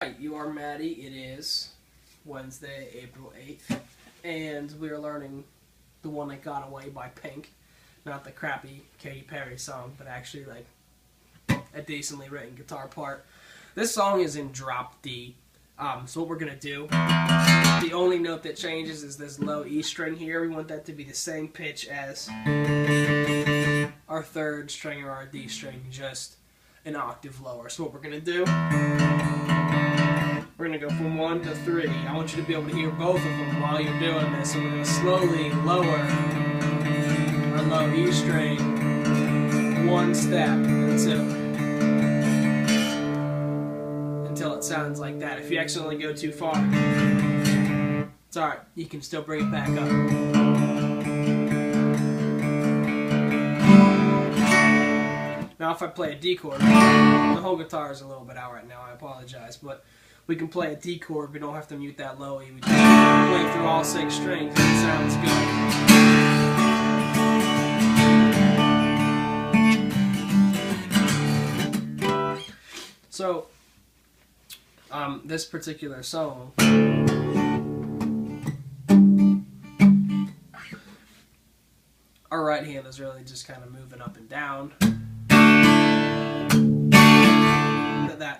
You are Maddie. It is Wednesday, April 8th, and we are learning The One That Got Away by Pink. Not the crappy Katy Perry song, but actually like a decently written guitar part. This song is in drop D. So what we're going to do, the only note that changes is this low E string here. We want that to be the same pitch as our third string or our D string, just an octave lower. So what we're going to do, we're going to go from 1 to 3. I want you to be able to hear both of them while you're doing this. So we're going to slowly lower our low E string one step until it sounds like that. If you accidentally go too far, it's alright. You can still bring it back up. Now if I play a D chord, the whole guitar is a little bit out right now, I apologize, but we can play a D chord, we don't have to mute that low E, we just play through all 6 strings and it sounds good. So, this particular song, our right hand is really just kind of moving up and down.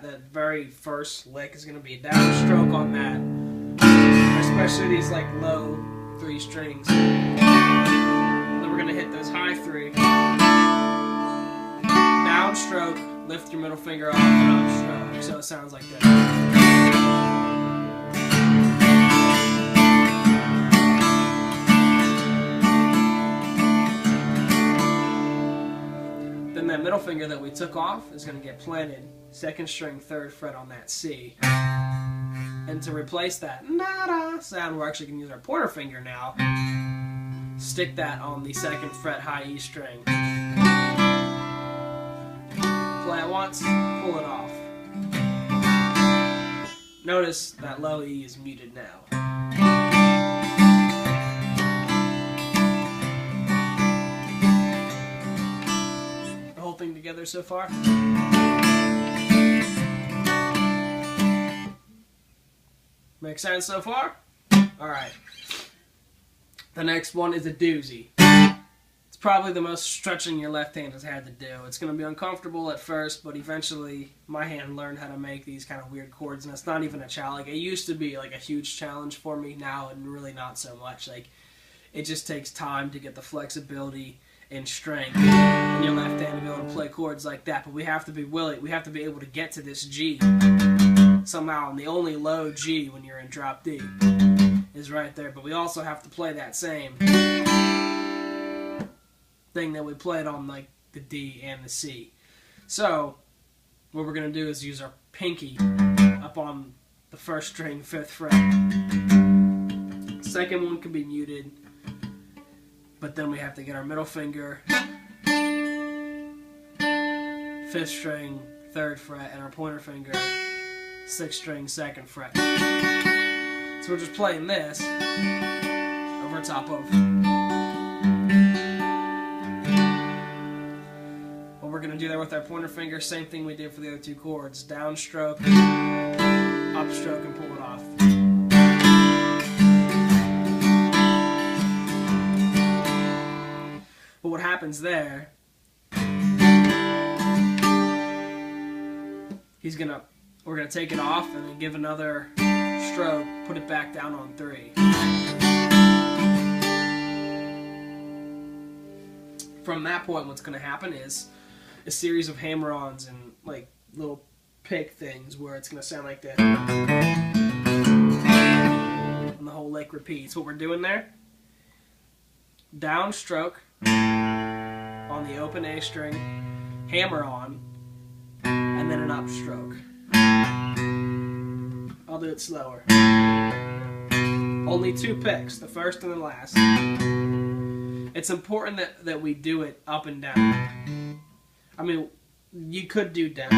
That very first lick is going to be a downstroke on that, especially these like low 3 strings. And then we're going to hit those high 3. Downstroke, lift your middle finger off and upstroke, so it sounds like this. Then that middle finger that we took off is going to get planted 2nd string, 3rd fret on that C. And to replace that na-da sound, we're actually going to use our pointer finger now. Stick that on the 2nd fret high E string. Play it once, pull it off. Notice that low E is muted now. The whole thing together so far? Make sense so far? Alright. The next one is a doozy. It's probably the most stretching your left hand has had to do. It's going to be uncomfortable at first, but eventually my hand learned how to make these kind of weird chords, and it's not even a challenge. It used to be like a huge challenge for me now, and really not so much. Like, it just takes time to get the flexibility and strength in your left hand to be able to play chords like that, but we have to be willing, we have to be able to get to this G somehow, and the only low G when you're in drop D is right there, but we also have to play that same thing that we played on like the D and the C. So what we're going to do is use our pinky up on the 1st string, 5th fret. 2nd one can be muted, but then we have to get our middle finger, 5th string, 3rd fret, and our pointer finger, 6th string, 2nd fret. So we're just playing this over top of what we're going to do there with our pointer finger. Same thing we did for the other 2 chords. Downstroke, upstroke, and pull it off. But what happens there, we're gonna take it off and then give another stroke, put it back down on 3. From that point, what's gonna happen is a series of hammer-ons and like little pick things where it's gonna sound like that, and the whole lick repeats. What we're doing there: downstroke on the open A string, hammer-on, and then an upstroke. I'll do it slower. Only 2 picks, the first and the last. It's important that we do it up and down. I mean, you could do down.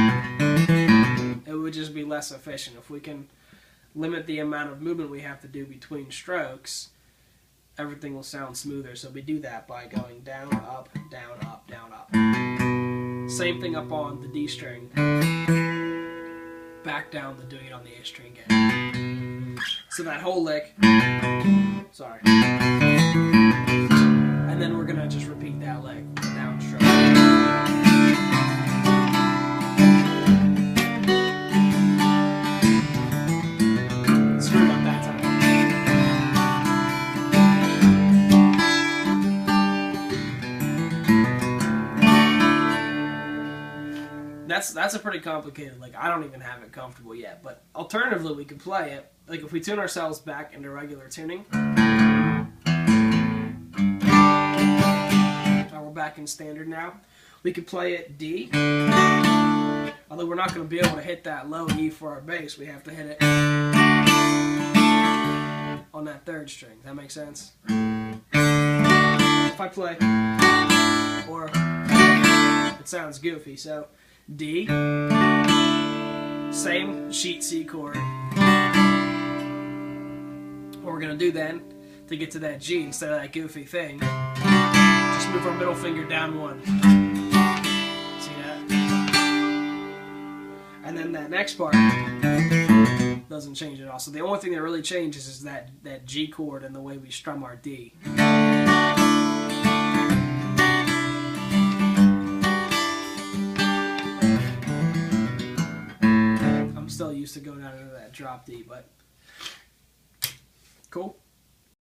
It would just be less efficient. If we can limit the amount of movement we have to do between strokes, everything will sound smoother. So we do that by going down, up, down, up, down, up. Same thing up on the D string. back down to doing it on the A string again. So that whole lick, sorry. And then we're going to just repeat that lick, the downstroke. Screwed up that time. That's a pretty complicated lick. I don't even have it comfortable yet. But alternatively, we could play it. Like if we tune ourselves back into regular tuning. We're back in standard now. We could play it D. Although we're not going to be able to hit that low E for our bass. We have to hit it on that third string. Does that make sense? If I play, or it sounds goofy, so D, same sheet C chord. What we're going to do then, to get to that G instead of that goofy thing, just move our middle finger down one. See that? And then that next part doesn't change at all. So the only thing that really changes is that G chord and the way we strum our D. I'm still used to going down into that drop D, but cool.